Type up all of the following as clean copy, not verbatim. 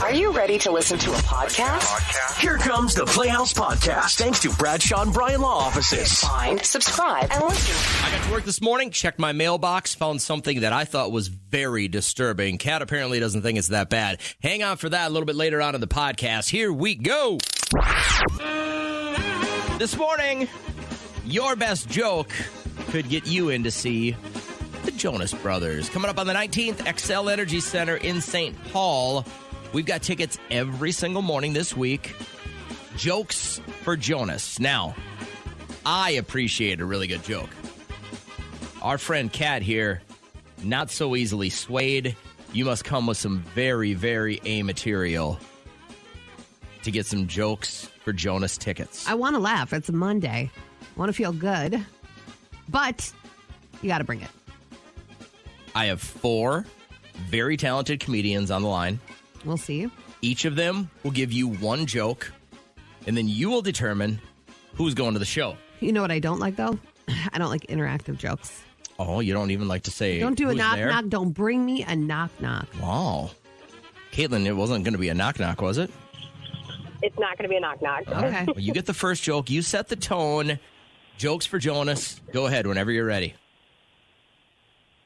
Are you ready to listen to a podcast? Here comes the Playhouse Podcast, thanks to Bradshaw and Bryan Law Offices. Find, subscribe, and listen. I got to work this morning, checked my mailbox, found something that I thought was very disturbing. Kat apparently doesn't think it's that bad. Hang on for that a little bit later on in the podcast. Here we go. This morning, your best joke could get you in to see the Jonas Brothers. Coming up on the 19th, Xcel Energy Center in St. Paul. We've got tickets every single morning this week. Jokes for Jonas. Now, I appreciate a really good joke. Our friend Kat here, not so easily swayed. You must come with some very, very A material to get some jokes for Jonas tickets. I want to laugh. It's a Monday. I want to feel good. But you got to bring it. I have 4 very talented comedians on the line. We'll see. Each of them will give you one joke, and then you will determine who's going to the show. You know what I don't like, though? I don't like interactive jokes. Oh, you don't even like to say Don't do a who's knock, there? knock. Don't bring me a knock, knock. Wow. Caitlin, it wasn't going to be a knock, knock, was it? It's not going to be a knock, knock. Okay. Well, you get the first joke. You set the tone. Jokes for Jonas. Go ahead whenever you're ready.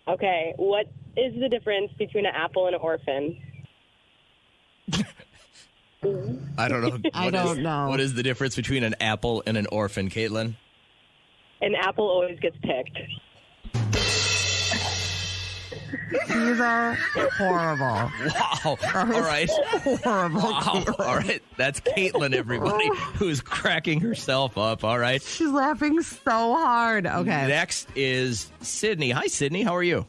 Okay, what is the difference between an apple and an orphan? I don't know. I don't know. What is the difference between an apple and an orphan, Caitlin? An apple always gets picked. These are horrible. Wow. All right. Horrible. Wow. All right. That's Caitlin, everybody, who's cracking herself up. All right. She's laughing so hard. Okay. Next is Sydney. Hi, Sydney. How are you?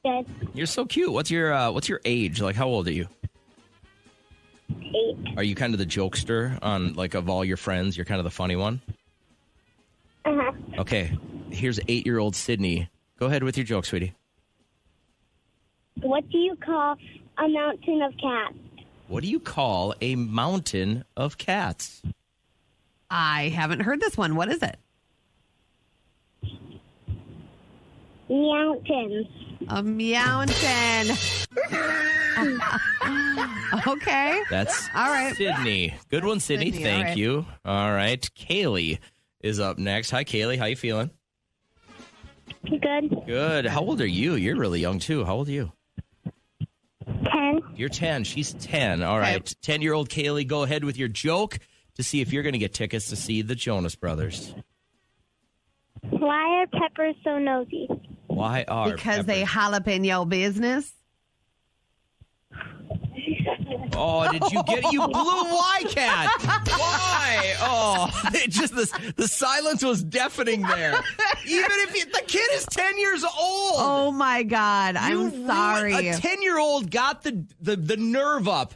Good. You're so cute. What's your age? Like, how old are you? 8. Are you kind of the jokester on, like, of all your friends? You're kind of the funny one? Uh-huh. Okay. Here's 8-year-old Sydney. Go ahead with your joke, sweetie. What do you call a mountain of cats? What do you call a mountain of cats? I haven't heard this one. What is it? Mountains. A mountain. Okay. That's all right. Sydney. Good one, Sydney. Sydney, Thank all right. you. All right. Kaylee is up next. Hi, Kaylee. How you feeling? Good. Good. How old are you? You're really young, too. How old are you? 10. You're 10. She's 10. All right. 10-year-old Kaylee, go ahead with your joke to see if you're going to get tickets to see the Jonas Brothers. Why are peppers so nosy? Why are Because they peppers- jalapeno business. Oh, did you get it? You blew why, Cat? Why? Oh, it just the silence was deafening there. Even if the kid is 10 years old. Oh my God. I'm You sorry. A 10-year-old got the nerve up.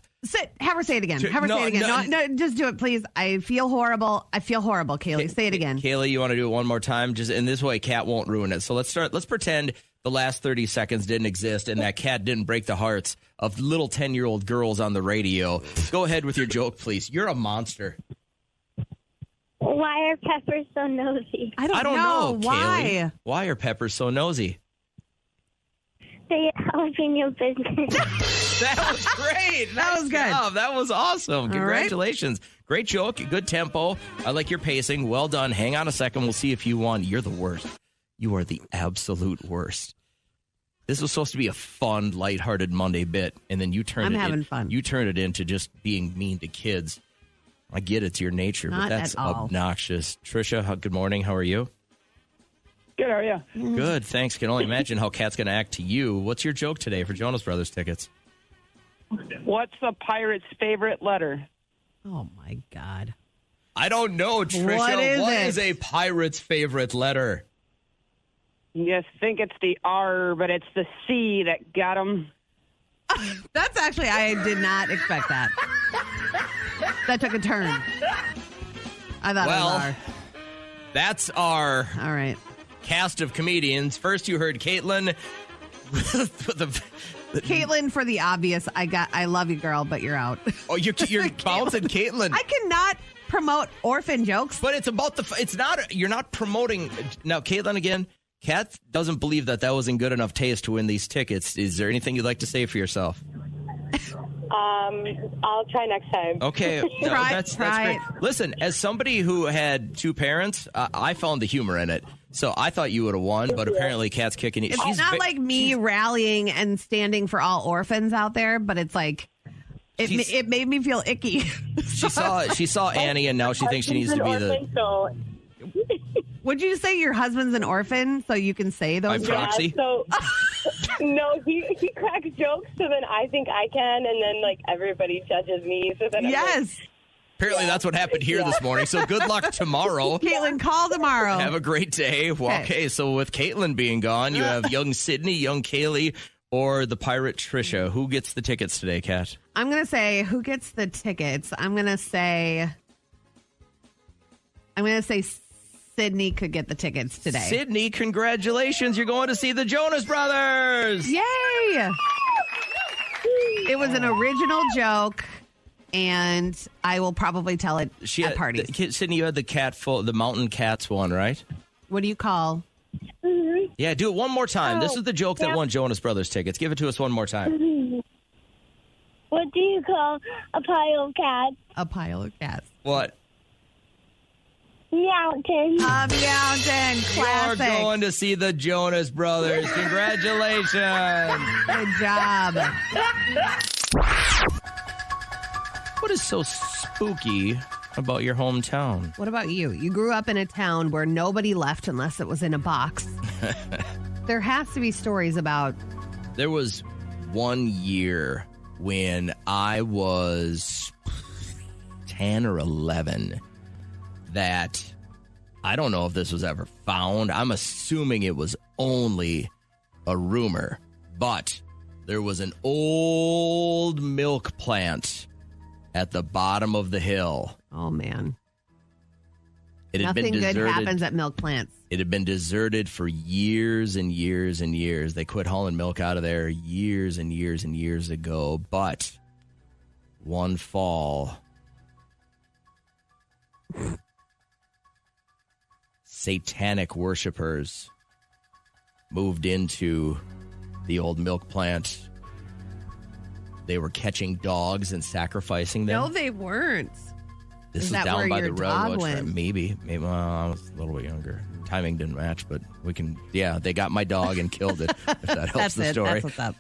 Have her say it again. To- Have her no, say it again. no. No, just do it, please. I feel horrible. Kaylee. Say it again. Kaylee, you want to do it one more time? Just in this way, Kat won't ruin it. So let's pretend the last 30 seconds didn't exist and that Kat didn't break the hearts of little 10-year-old girls on the radio. Go ahead with your joke, please. You're a monster. Why are peppers so nosy? I don't know. Why? Kaylee. Why are peppers so nosy? They jalapeno business. That was great. That was good. Job. That was awesome. Congratulations. Great joke. Good tempo. I like your pacing. Well done. Hang on a second. We'll see if you won. You're the worst. You are the absolute worst. This was supposed to be a fun, lighthearted Monday bit, and then you turned I'm having fun. You turned it into just being mean to kids. I get it's your nature, but Not that's at all. obnoxious. Trisha, good morning. How are you? Good, how are you? Good, thanks. Can only imagine how Kat's going to act to you. What's your joke today for Jonas Brothers tickets? What's a pirate's favorite letter? Oh my God. I don't know, Trisha. What is it? a pirate's favorite letter? You think it's the R, but it's the C that got him. That's actually, I did not expect that. That took a turn. I thought it was R. That's our All right. cast of comedians. First, you heard Caitlin. Caitlin, for the obvious, I love you, girl, but you're out. Oh, you're bouncing Caitlin. I cannot promote orphan jokes. But it's about it's not, you're not promoting. Now, Caitlin, again, Kat doesn't believe that was in good enough taste to win these tickets. Is there anything you'd like to say for yourself? I'll try next time. Okay. No, Try- that's try great. Listen, as somebody who had two parents, I found the humor in it. So I thought you would have won, but apparently Kat's kicking you. It's not like me rallying and standing for all orphans out there, but it's like it made me feel icky. She saw Annie, and now she thinks she needs to be the... So, Would you say your husband's an orphan so you can say those? By proxy? so no, he cracks jokes, so then I think I can, and then like everybody judges me. So then I'm like, Yes. Apparently that's what happened here this morning. So good luck tomorrow. Caitlin, call tomorrow. Have a great day. Well, okay, so with Caitlin being gone, you have young Sydney, young Kaylee, or the pirate Trisha. Who gets the tickets today, Kat? I'm going to say who gets the tickets. I'm going to say Sydney could get the tickets today. Sydney, congratulations. You're going to see the Jonas Brothers. Yay! It was an original joke, and I will probably tell it at parties. Sydney, you had the Mountain Cats one, right? What do you call? Yeah, do it one more time. This is the joke that won Jonas Brothers tickets. Give it to us one more time. What do you call a pile of cats? A pile of cats. What? Mountain. Mountain. Classic. You're going to see the Jonas Brothers. Congratulations. Good job. What is so spooky about your hometown? What about you? You grew up in a town where nobody left unless it was in a box. There has to be stories about... There was 1 year when I was 10 or 11 that I don't know if this was ever found. I'm assuming it was only a rumor, but there was an old milk plant at the bottom of the hill. Oh, man. It had Nothing been deserted. good happens at milk plants. It had been deserted for years and years and years. They quit hauling milk out of there years and years and years ago. But one fall, satanic worshipers moved into the old milk plant. They were catching dogs and sacrificing them. No, they weren't. This Is was that down where by your the dog railroad track. went? Maybe. Well, I was a little bit younger. Timing didn't match, but we can. Yeah, they got my dog and killed it. If that helps That's the it. story. That's what's up.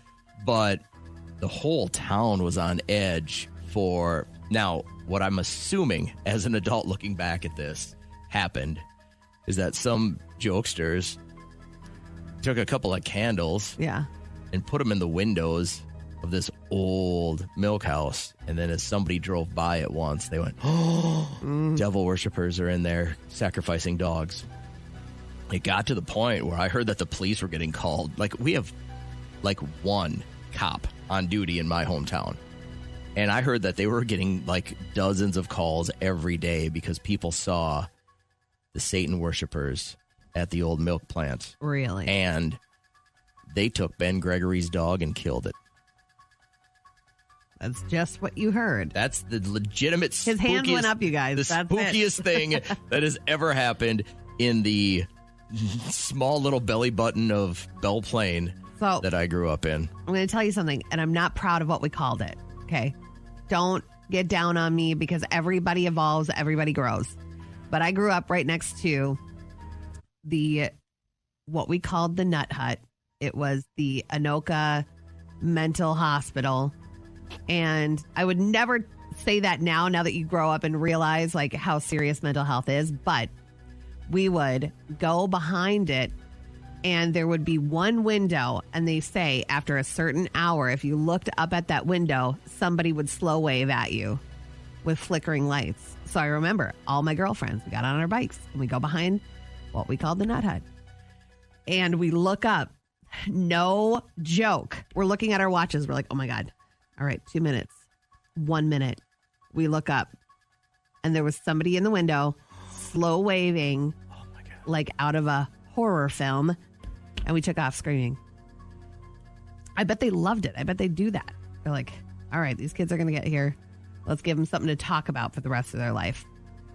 But the whole town was on edge for. Now, what I'm assuming as an adult looking back at this happened is that some jokesters took a couple of candles Yeah. and put them in the windows of this old milk house. And then as somebody drove by it once, they went, oh, devil worshippers are in there sacrificing dogs. It got to the point where I heard that the police were getting called. Like, we have like one cop on duty in my hometown. And I heard that they were getting like dozens of calls every day because people saw the Satan worshipers at the old milk plant. Really? And they took Ben Gregory's dog and killed it. That's just what you heard. That's the legitimate His hands went up, you guys. The That's it. spookiest thing that has ever happened in the small little belly button of Belle Plaine So that I grew up in. I'm going to tell you something, and I'm not proud of what we called it. Okay? Don't get down on me because everybody evolves, everybody grows. But I grew up right next to what we called the Nut Hut. It was the Anoka Mental Hospital. And I would never say that now that you grow up and realize like how serious mental health is. But we would go behind it and there would be one window. And they say after a certain hour, if you looked up at that window, somebody would slow wave at you with flickering lights. So I remember all my girlfriends, we got on our bikes and we go behind what we called the Nut Hut. And we look up. No joke. We're looking at our watches. We're like, oh my God. All right, 2 minutes, 1 minute. We look up and there was somebody in the window slow waving like out of a horror film. And we took off screaming. I bet they loved it. I bet they do that. They're like, all right, these kids are going to get here. Let's give them something to talk about for the rest of their life.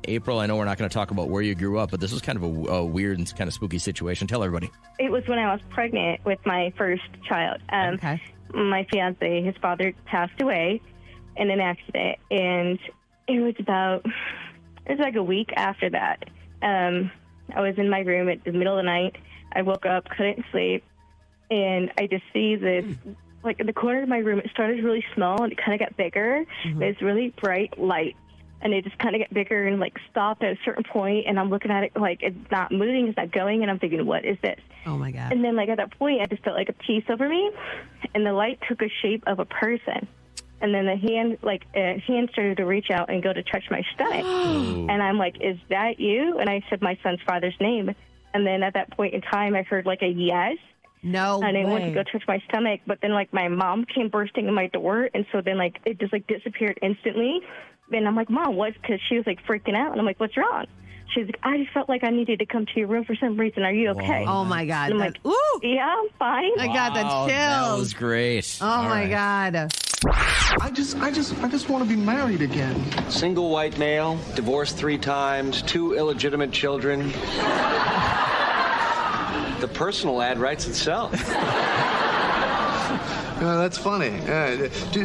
April, I know we're not going to talk about where you grew up, but this was kind of a weird and kind of spooky situation. Tell everybody. It was when I was pregnant with my first child. Okay. My fiance, his father passed away, in an accident, and it was like a week after that. I was in my room at the middle of the night. I woke up, couldn't sleep, and I just see this, like in the corner of my room, it started really small and it kind of got bigger. It's really bright light, and it just kind of got bigger and like stopped at a certain point, and I'm looking at it like it's not moving, it's not going, and I'm thinking, what is this? Oh my God. And then like at that point, I just felt like a piece over me, and the light took a shape of a person. And then the hand started to reach out and go to touch my stomach. And I'm like, is that you? And I said my son's father's name. And then at that point in time, I heard like a yes. No And I way. went to go touch my stomach. But then like my mom came bursting in my door. And so then like it just like disappeared instantly. And I'm like, Mom, what? Because she was like freaking out. And I'm like, what's wrong? She's like, I just felt like I needed to come to your room for some reason. Are you okay? Oh my God. And I'm like, ooh. yeah, I'm fine. I got the chills. That was great. Oh All my right. God. I just want to be married again. Single white male, divorced 3 times, 2 illegitimate children. The personal ad writes itself. That's funny.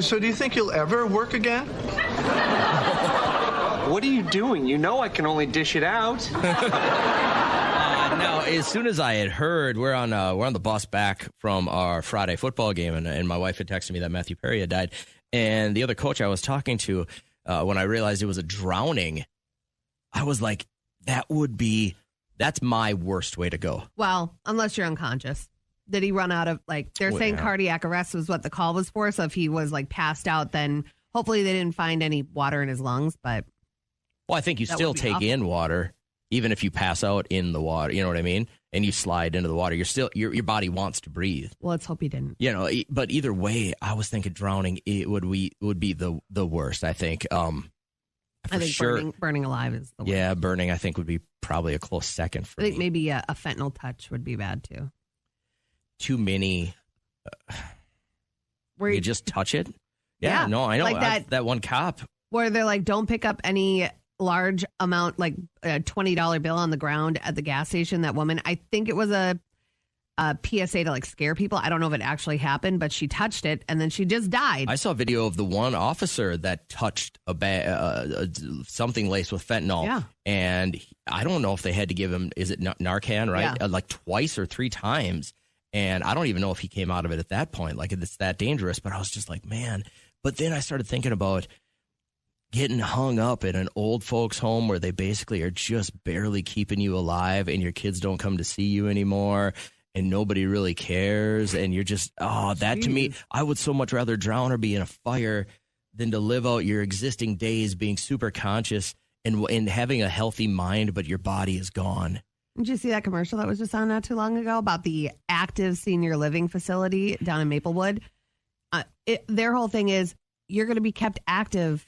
So do you think you'll ever work again? What are you doing? You know I can only dish it out. Now, as soon as I had heard, we're on the bus back from our Friday football game, and my wife had texted me that Matthew Perry had died. And the other coach I was talking to, when I realized it was a drowning, I was like, that's my worst way to go. Well, unless you're unconscious. Did he run out of, like, they're saying cardiac arrest was what the call was for. So if he was, like, passed out, then hopefully they didn't find any water in his lungs. But Well, I think you That still would be take awful. in water, even if you pass out in the water. You know what I mean? And you slide into the water. You're still your body wants to breathe. well, let's hope he didn't. You know, but either way, I was thinking drowning. It would be the worst. I think. For I think sure. burning alive is the worst. Yeah, burning. I think would be probably a close second for I think me. maybe a fentanyl touch would be bad too. Too many. Where You just touch it. Yeah, No, I know like that one cop. where they're like, don't pick up any large amount, like a $20 bill on the ground at the gas station. That woman, I think it was a PSA to like scare people. I don't know if it actually happened, but she touched it and then she just died. I saw a video of the one officer that touched something laced with fentanyl. Yeah. And I don't know if they had to give him, is it Narcan, right? Yeah. Like twice or 3 times. And I don't even know if he came out of it at that point. Like, it's that dangerous. But I was just like, man. But then I started thinking about getting hung up in an old folks home where they basically are just barely keeping you alive and your kids don't come to see you anymore and nobody really cares. And you're just, that to me, I would so much rather drown or be in a fire than to live out your existing days being super conscious and having a healthy mind, but your body is gone. Did you see that commercial that was just on not too long ago about the active senior living facility down in Maplewood? Their whole thing is you're going to be kept active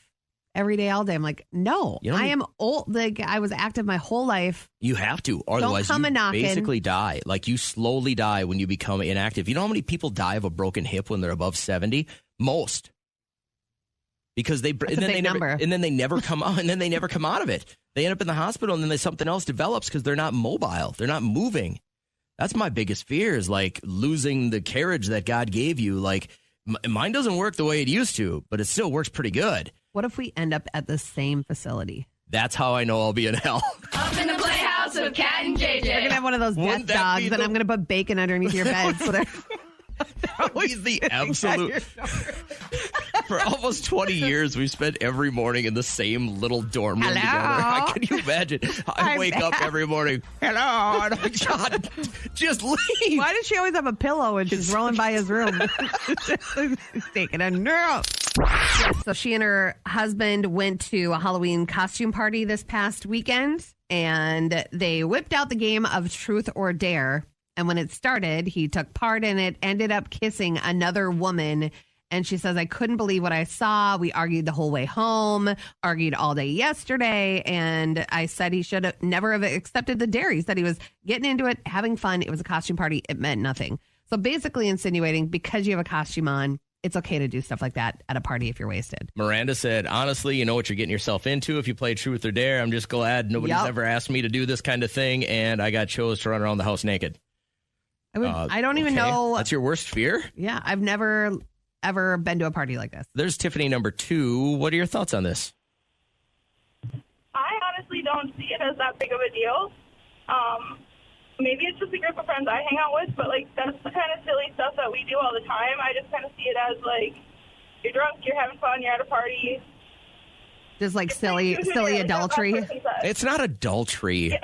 every day, all day. I'm like, no, I am old. Like, I was active my whole life. You have to, otherwise come you a-knocking. basically die. Like, you slowly die when you become inactive. You know how many people die of a broken hip when they're above 70? Most. Because they never come out, and then they never come out of it. They end up in the hospital, and then something else develops because they're not mobile. They're not moving. That's my biggest fear, is like losing the carriage that God gave you. Like, mine doesn't work the way it used to, but it still works pretty good. What if we end up at the same facility? That's how I know I'll be in hell. Up in the playhouse with Cat and JJ. You're going to have one of those death Wouldn't that dogs, be and I'm going to put bacon underneath your bed. So they're He's the absolute. For almost 20 years, we've spent every morning in the same little dorm room together. Can you imagine? I wake up every morning. Hello. And I'm like, God, just leave. Why does she always have a pillow when she's rolling by his room? She's taking a nap. Yes, so she and her husband went to a Halloween costume party this past weekend, and they whipped out the game of Truth or Dare. And when it started, he took part in it, ended up kissing another woman. And she says, I couldn't believe what I saw. We argued the whole way home, argued all day yesterday. And I said he should have never have accepted the dare. He said he was getting into it, having fun. It was a costume party. It meant nothing. So basically insinuating because you have a costume on, it's okay to do stuff like that at a party if you're wasted. Miranda said, honestly, you know what you're getting yourself into if you play Truth or Dare. I'm just glad nobody's ever asked me to do this kind of thing. And I got chose to run around the house naked. I don't even know. That's your worst fear? Yeah, I've never ever been to a party like this. There's Tiffany number 2. What are your thoughts on this? I honestly don't see it as that big of a deal. Maybe it's just a group of friends I hang out with, but, like, that's the kind of silly stuff that we do all the time. I just kind of see it as, like, you're drunk, you're having fun, you're at a party. Just like silly adultery. It's not adultery.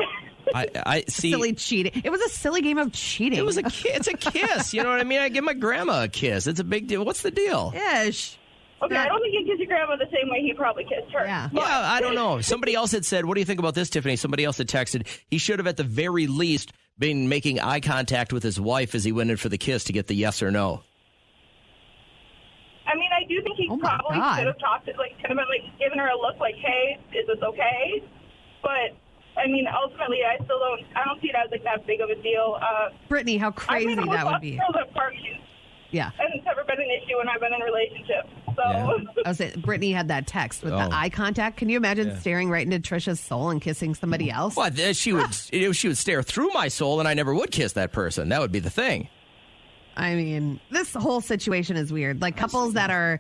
I see. Silly cheating. It was a silly game of cheating. It was it's a kiss. You know what I mean? I give my grandma a kiss. It's a big deal. What's the deal? Ish. Okay, I don't think you kiss your grandma the same way he probably kissed her. Yeah. Yeah, I don't know. Somebody else had said, what do you think about this, Tiffany? Somebody else had texted, he should have at the very least been making eye contact with his wife as he went in for the kiss to get the yes or no. I mean, I do think he probably should have talked to, like, kind of like given her a look like, hey, is this okay? But, I mean, ultimately, I don't see it as, like, that big of a deal. Brittany, how crazy that would be. At parties. Yeah. And it's never been an issue when I've been in relationships. So. Yeah. I was saying, Brittany had that text with the eye contact. Can you imagine staring right into Trisha's soul and kissing somebody else? Well, she would stare through my soul, and I never would kiss that person. That would be the thing. I mean, this whole situation is weird. Like couples that are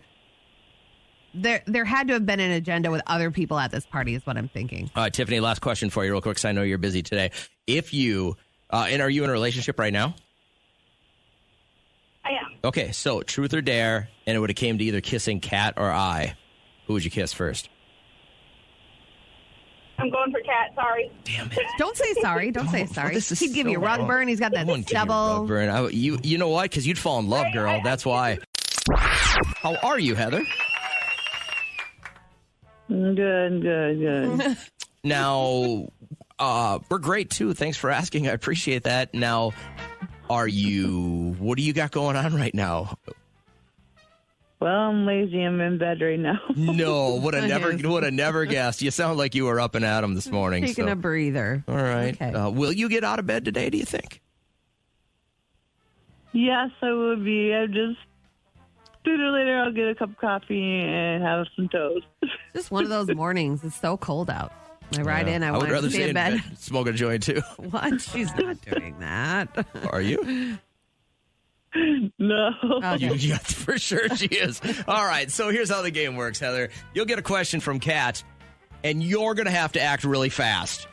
there had to have been an agenda with other people at this party is what I'm thinking. Tiffany, last question for you real quick because I know you're busy today. If you, and are you in a relationship right now? I am. Okay, so truth or dare, and it would have came to either kissing Kat or I. Who would you kiss first? I'm going for Kat. Sorry. Damn it. Don't say sorry. Don't say sorry. This is He'd give so you a rug wrong. burn. He's got that stubble. You know what? Because you'd fall in love, girl. That's why. How are you, Heather? Good. Now, we're great, too. Thanks for asking. I appreciate that. Now, what do you got going on right now? Well, I'm lazy. I'm in bed right now. No, would have never guessed. You sound like you were up and at 'em this morning. Taking a breather. All right. Okay. Will you get out of bed today, do you think? Yes, I would be. I just sooner or later I'll get a cup of coffee and have some toast. Just one of those mornings. It's so cold out. I ride in. I would want rather to stay in bed. smoke a joint, too. What? She's not doing that. Are you? No. Okay. Yeah, for sure she is. All right, so here's how the game works, Heather. You'll get a question from Kat, and you're going to have to act really fast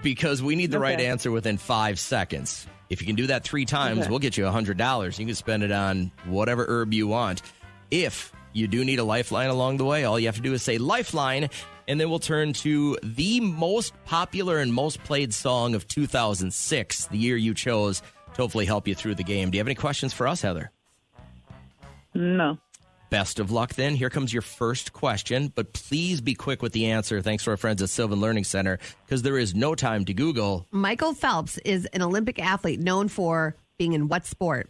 because we need the right answer within 5 seconds. If you can do that 3 times, we'll get you $100. You can spend it on whatever herb you want. If you do need a lifeline along the way, all you have to do is say lifeline, and then we'll turn to the most popular and most played song of 2006, the year you chose, to hopefully help you through the game. Do you have any questions for us, Heather? No. Best of luck then. Here comes your first question, but please be quick with the answer. Thanks to our friends at Sylvan Learning Center, because there is no time to Google. Michael Phelps is an Olympic athlete known for being in what sport?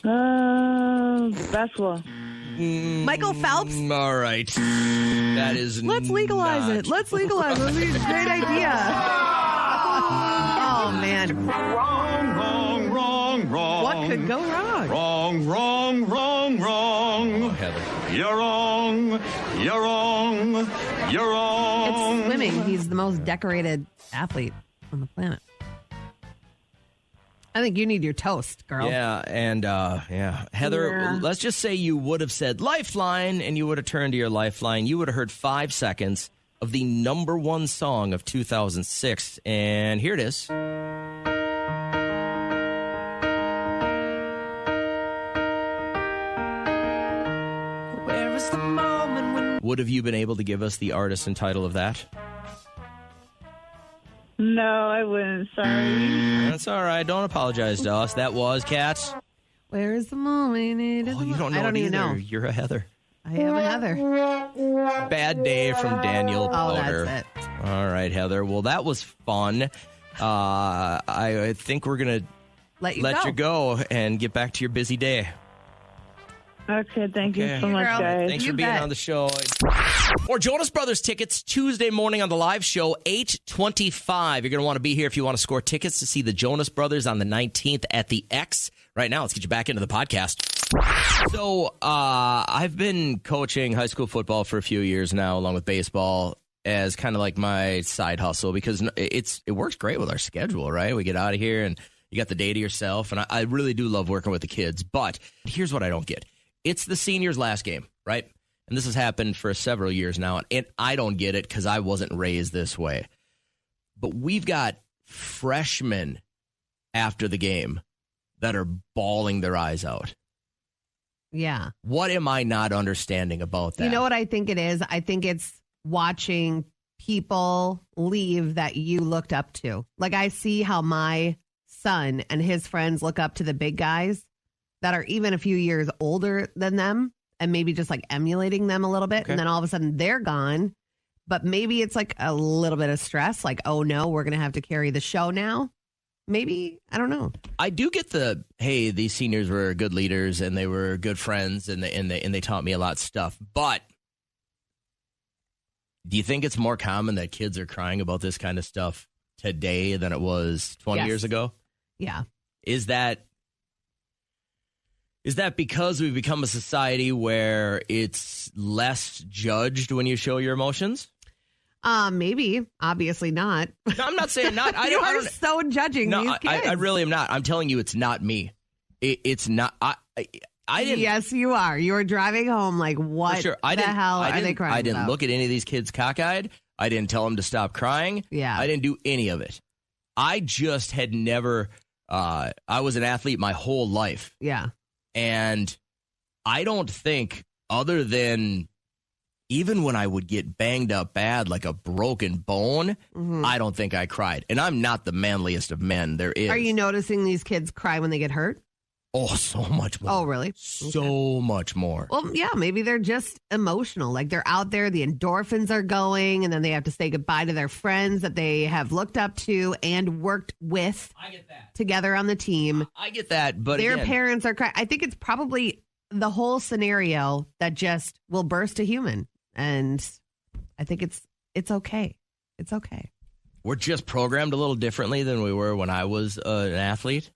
Basketball. Michael Phelps? All right. That is Let's legalize not- it. Let's legalize it. That's a great idea. Oh, man. Wrong. What could go wrong? Wrong. Oh, Heather. You're wrong. It's swimming. He's the most decorated athlete on the planet. I think you need your toast, girl. Yeah, and Heather, let's just say you would have said lifeline and you would have turned to your lifeline. You would have heard 5 seconds of the number 1 song of 2006. And here it is. Where is the moment when... Would have you been able to give us the artist and title of that? No, I wouldn't. Sorry. That's all right. Don't apologize to us. That was Cats. Where is the moment? Oh, you don't know. I don't it even either. know. You're a Heather. I am a Heather. Bad Day from Daniel Powder. That's it. All right, Heather. Well, that was fun. I think we're going to Let you go and get back to your busy day. Okay, thank you so much, guys. Thanks for being on the show. Or Jonas Brothers tickets Tuesday morning on the live show, 8:25. You're going to want to be here if you want to score tickets to see the Jonas Brothers on the 19th at the X. Right now, let's get you back into the podcast. So I've been coaching high school football for a few years now, along with baseball, as kind of like my side hustle because it works great with our schedule, right? We get out of here and You got the day to yourself, and I really do love working with the kids. But here's what I don't get. It's the seniors' last game, right? And this has happened for several years now, and I don't get it because I wasn't raised this way. But we've got freshmen after the game that are bawling their eyes out. Yeah. What am I not understanding about that? You know what I think it is? I think it's watching people leave that you looked up to. Like, I see how my son and his friends look up to the big guys that are even a few years older than them and maybe just like emulating them a little bit. Okay. And then all of a sudden they're gone. But maybe it's like a little bit of stress. Like, oh no, we're going to have to carry the show now. Maybe, I don't know. I do get hey, these seniors were good leaders and they were good friends and they taught me a lot of stuff. But do you think it's more common that kids are crying about this kind of stuff today than it was 20 years ago? Yeah. Is that because we've become a society where it's less judged when you show your emotions? Maybe. Obviously not. No, I'm not saying not. You are so judging these kids. I really am not. I'm telling you, it's not me. It's not. I didn't. Yes, you are. You were driving home like, what sure. the hell are they crying I didn't about? look at any of these kids cockeyed. I didn't tell them to stop crying. Yeah. I didn't do any of it. I just had never. I was an athlete my whole life. Yeah. And I don't think, other than even when I would get banged up bad, like a broken bone, I don't think I cried. And I'm not the manliest of men there is. Are you noticing these kids cry when they get hurt? Oh, so much more. Oh, really? So much more. Well, yeah, maybe they're just emotional. Like, they're out there, the endorphins are going, and then they have to say goodbye to their friends that they have looked up to and worked with together on the team. I get that, but their again, parents are crying. I think it's probably the whole scenario that just will burst a human. And I think it's okay. It's okay. We're just programmed a little differently than we were when I was an athlete.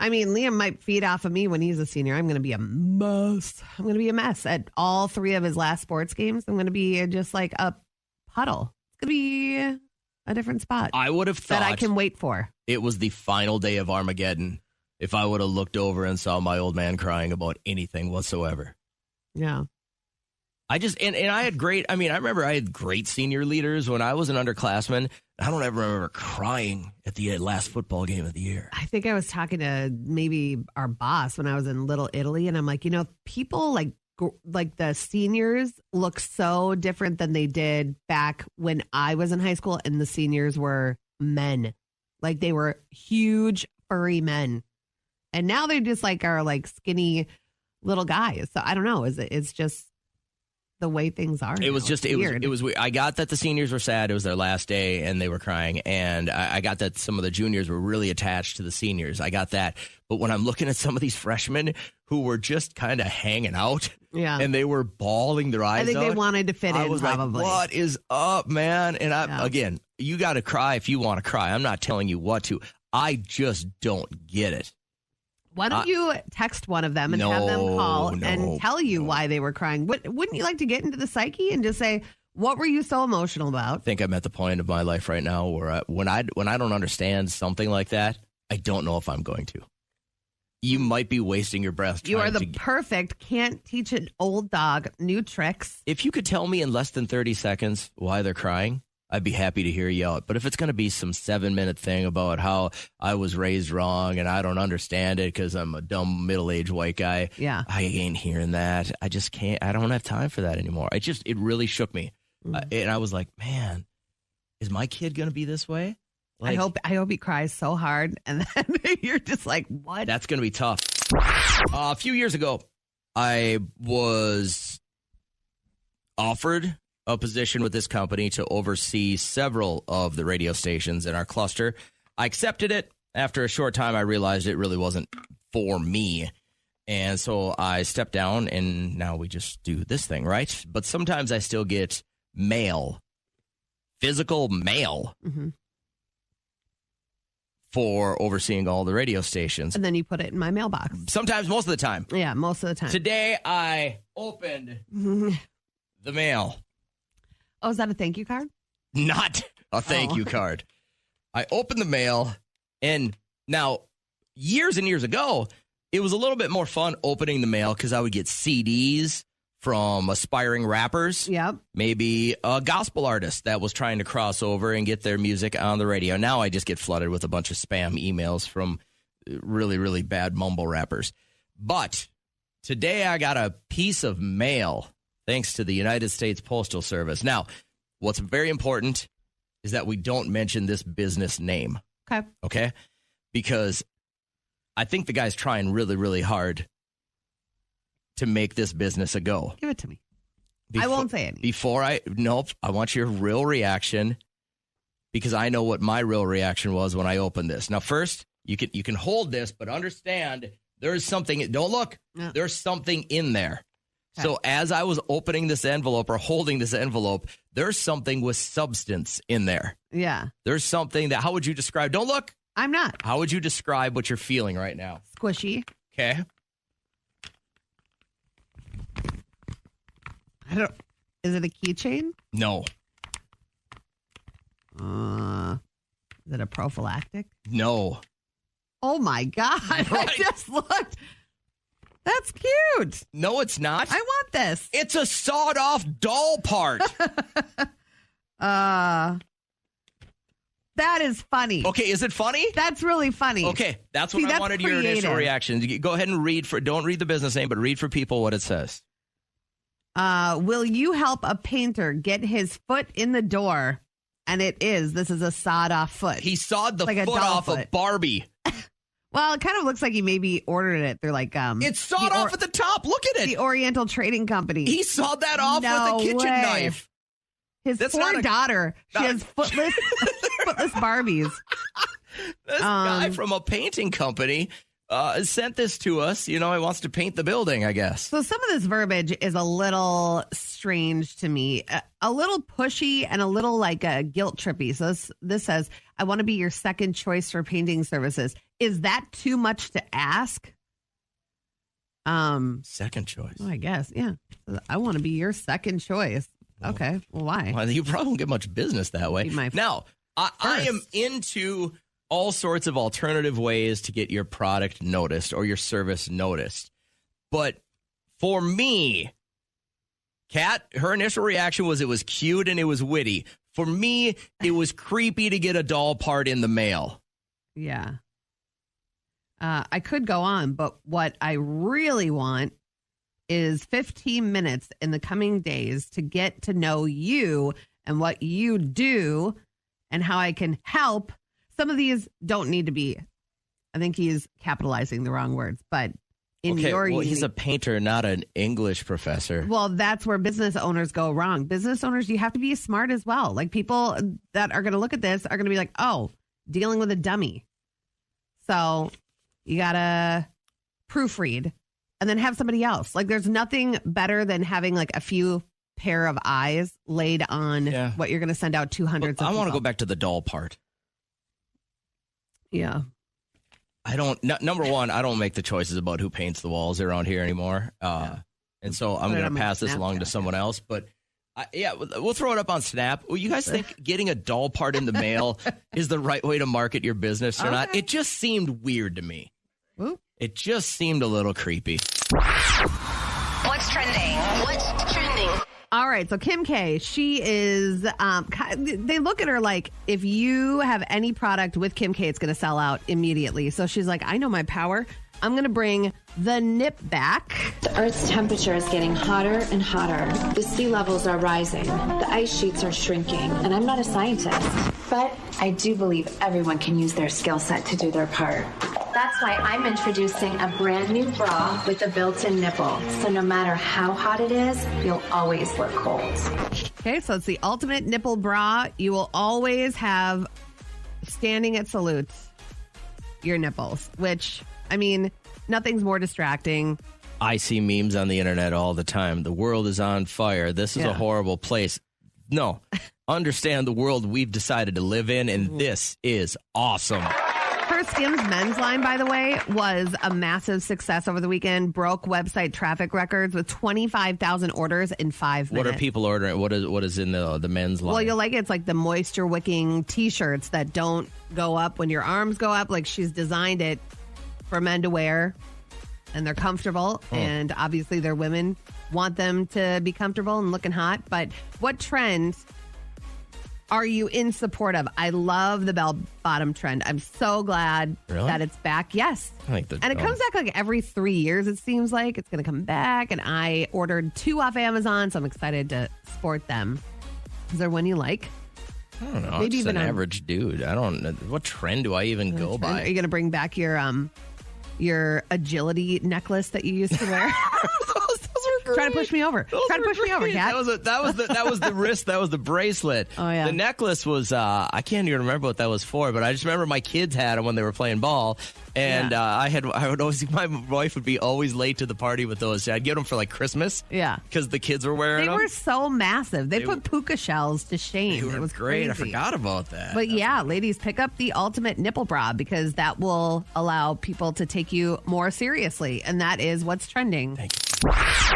I mean, Liam might feed off of me when he's a senior. I'm going to be a mess. I'm going to be a mess at all 3 of his last sports games. I'm going to be just like a puddle. It's going to be a different spot. I would have thought that I can wait for. It was the final day of Armageddon if I would have looked over and saw my old man crying about anything whatsoever. Yeah. I remember I had great senior leaders when I was an underclassman. I don't ever remember crying at the last football game of the year. I think I was talking to maybe our boss when I was in Little Italy, and I'm like, people like the seniors look so different than they did back when I was in high school, and the seniors were men. Like, they were huge, furry men. And now they just are like skinny little guys. So I don't know. It's just the way things are. It was just weird. It was weird. I got that the seniors were sad. It was their last day and they were crying. And I got that some of the juniors were really attached to the seniors. I got that. But when I'm looking at some of these freshmen who were just kind of hanging out, and they were bawling their eyes out, I think they wanted to fit in. I was probably. like, what is up, man? And again, you got to cry if you want to cry. I'm not telling you what to. I just don't get it. Why don't you text one of them and have them call and tell you why they were crying? Wouldn't you like to get into the psyche and just say, what were you so emotional about? I think I'm at the point of my life right now where when I don't understand something like that, I don't know if I'm going to. You might be wasting your breath. You are the perfect, can't teach an old dog new tricks. If you could tell me in less than 30 seconds why they're crying, I'd be happy to hear you out. But if it's going to be some 7-minute thing about how I was raised wrong and I don't understand it because I'm a dumb middle-aged white guy, I ain't hearing that. I just can't. I don't have time for that anymore. It really shook me. And I was like, man, is my kid going to be this way? I hope he cries so hard and then you're just like, what? That's going to be tough. A few years ago, I was offered a position with this company to oversee several of the radio stations in our cluster. I accepted it. After a short time, I realized it really wasn't for me. And so I stepped down, and now we just do this thing, right? But sometimes I still get mail, physical mail, for overseeing all the radio stations. And then you put it in my mailbox. Sometimes, most of the time. Yeah, most of the time. Today, I opened the mail. Oh, is that a thank you card? Not a thank you card. I opened the mail, and now years and years ago, it was a little bit more fun opening the mail because I would get CDs from aspiring rappers. Yep. Maybe a gospel artist that was trying to cross over and get their music on the radio. Now I just get flooded with a bunch of spam emails from really, really bad mumble rappers. But today I got a piece of mail thanks to the United States Postal Service. Now, what's very important is that we don't mention this business name. Okay. Okay? Because I think the guy's trying really, really hard to make this business a go. Give it to me. I won't say it. I want your real reaction because I know what my real reaction was when I opened this. Now, first, you can hold this, but understand there's something. Don't look. Yeah. There's something in there. Okay. So as I was opening this envelope or holding this envelope, there's something with substance in there. Yeah. There's something that, how would you describe? Don't look. I'm not. How would you describe what you're feeling right now? Squishy. Okay. Is it a keychain? No. Is it a prophylactic? No. Oh my God. Right. I just looked. That's cute. No, it's not. I want this. It's a sawed-off doll part. That is funny. Okay, is it funny? That's really funny. Okay, that's what I wanted your initial reaction. Go ahead and don't read the business name, but read for people what it says. Will you help a painter get his foot in the door? And this is a sawed-off foot. He sawed the like foot off of Barbie. Well, it kind of looks like he maybe ordered it through like it's sawed off at the top. Look at it. The Oriental Trading Company. He sawed that off with a kitchen knife. His poor daughter. She has footless Barbies. This guy from a painting company sent this to us. You know, he wants to paint the building, I guess. So some of this verbiage is a little strange to me, a little pushy and a little like guilt trippy. So this says, I want to be your second choice for painting services. Is that too much to ask? Second choice. Well, I guess, yeah. I want to be your second choice. Okay, well, why? Well, you probably won't get much business that way. Now, I am into all sorts of alternative ways to get your product noticed or your service noticed. But for me, Kat, her initial reaction was it was cute and it was witty. For me, it was creepy to get a doll part in the mail. Yeah. I could go on, but what I really want is 15 minutes in the coming days to get to know you and what you do and how I can help. Some of these don't need to be. I think he's capitalizing the wrong words, but he's a painter, not an English professor. Well, that's where business owners go wrong. Business owners, you have to be smart as well. Like people that are going to look at this are going to be like, oh, dealing with a dummy. So you got to proofread and then have somebody else. Like there's nothing better than having like a few pair of eyes laid on what you're going to send out to hundreds of people. I want to go back to the doll part. Yeah. Number one, I don't make the choices about who paints the walls around here anymore. And so I'm going to pass this along to someone else. But we'll throw it up on Snap. Well, you guys think getting a doll part in the mail is the right way to market your business or not? It just seemed weird to me. Ooh. It just seemed a little creepy. What's trending? What's trending? All right, so Kim K, she is, they look at her like, if you have any product with Kim K, it's going to sell out immediately. So she's like, I know my power. I'm going to bring the nip back. The Earth's temperature is getting hotter and hotter. The sea levels are rising. The ice sheets are shrinking. And I'm not a scientist, but I do believe everyone can use their skill set to do their part. That's why I'm introducing a brand new bra with a built-in nipple. So no matter how hot it is, you'll always look cold. Okay, so it's the ultimate nipple bra. You will always have standing at salute your nipples, which, I mean, nothing's more distracting. I see memes on the internet all the time. The world is on fire. This is a horrible place. No, understand the world we've decided to live in, and this is awesome. Her Skims men's line, by the way, was a massive success over the weekend. Broke website traffic records with 25,000 orders in 5 minutes. What are people ordering? What is in the men's line? Well, you'll like it. It's like the moisture wicking T-shirts that don't go up when your arms go up. Like she's designed it for men to wear, and they're comfortable. And obviously, their women want them to be comfortable and looking hot. But what trend are you in support of? I love the bell-bottom trend. I'm so glad that it's back. Yes. I like and it comes back like every 3 years, it seems like. It's going to come back. And I ordered 2 off Amazon, so I'm excited to sport them. Is there one you like? I don't know. Maybe even an average dude. I don't know. What trend do I even go by? Are you going to bring back your agility necklace that you used to wear? Trying to push me over. Trying to push me over, Kat. That was the wrist. That was the bracelet. Oh, yeah. The necklace was, I can't even remember what that was for, but I just remember my kids had them when they were playing ball. And I would always, my wife would be always late to the party with those. I'd get them for like Christmas. Yeah. Because the kids were wearing them. They were so massive. They put puka shells to shame. It was great. Crazy. I forgot about that. But ladies, pick up the ultimate nipple bra because that will allow people to take you more seriously. And that is what's trending. Thank you.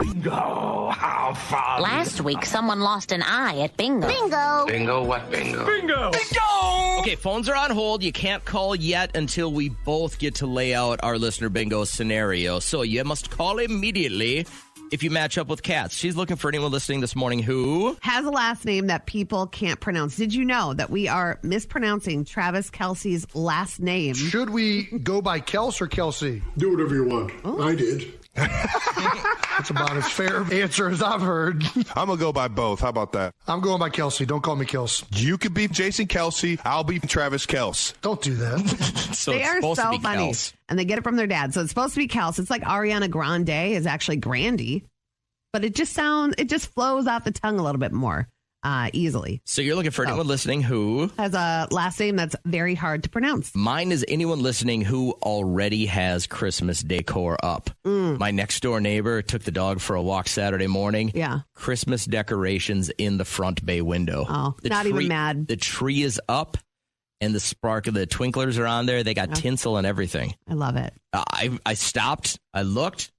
Bingo! How fun! Last week, someone lost an eye at bingo. Bingo! Bingo what bingo? Bingo! Bingo! Okay, phones are on hold. You can't call yet until we both get to lay out our listener bingo scenario. So you must call immediately if you match up with Katz. She's looking for anyone listening this morning who has a last name that people can't pronounce. Did you know that we are mispronouncing Travis Kelce's last name? Should we go by Kels or Kelsey? Do whatever you want. Oh. I did. That's about as fair answer as I've heard. I'm going to go by both. How about that? I'm going by Kelsey. Don't call me Kels. You could be Jason Kelce. I'll be Travis Kelce. Don't do that. So they are so funny. Kels. And they get it from their dad. So it's supposed to be Kels. It's like Ariana Grande is actually Grandy. But it just flows off the tongue a little bit more easily. So you're looking for anyone listening who has a last name that's very hard to pronounce. Mine is anyone listening who already has Christmas decor up. My next door neighbor took the dog for a walk Saturday morning. Yeah. Christmas decorations in the front bay window. Oh, not even mad. The tree is up and the spark of the twinklers are on there. They got tinsel and everything. I love it. I stopped. I looked.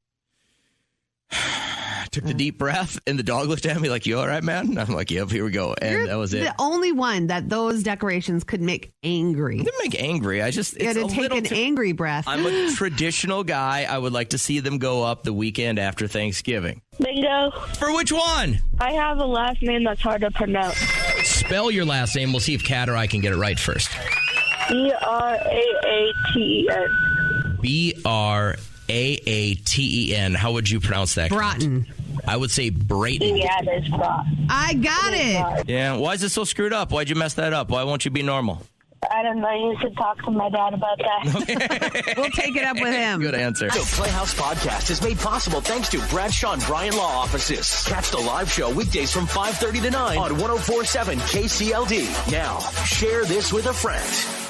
Took the deep breath, and the dog looked at me like, "You all right, man?" I'm like, "Yep, here we go." And that was it. The only one that those decorations could make angry. They didn't make angry. I just you had to take an angry breath. I'm a traditional guy. I would like to see them go up the weekend after Thanksgiving. Bingo. For which one? I have a last name that's hard to pronounce. Spell your last name. We'll see if Kat or I can get it right first. Braaten. Braaten. How would you pronounce that? Broughton. I would say Brayton. Yeah, there's Broughton. I got it. Yeah. Why is it so screwed up? Why'd you mess that up? Why won't you be normal? I don't know. You should talk to my dad about that. We'll take it up with him. Good answer. The Playhouse Podcast is made possible thanks to Bradshaw and Bryan Law Offices. Catch the live show weekdays from 5:30 to 9 on 104.7 KCLD. Now, share this with a friend.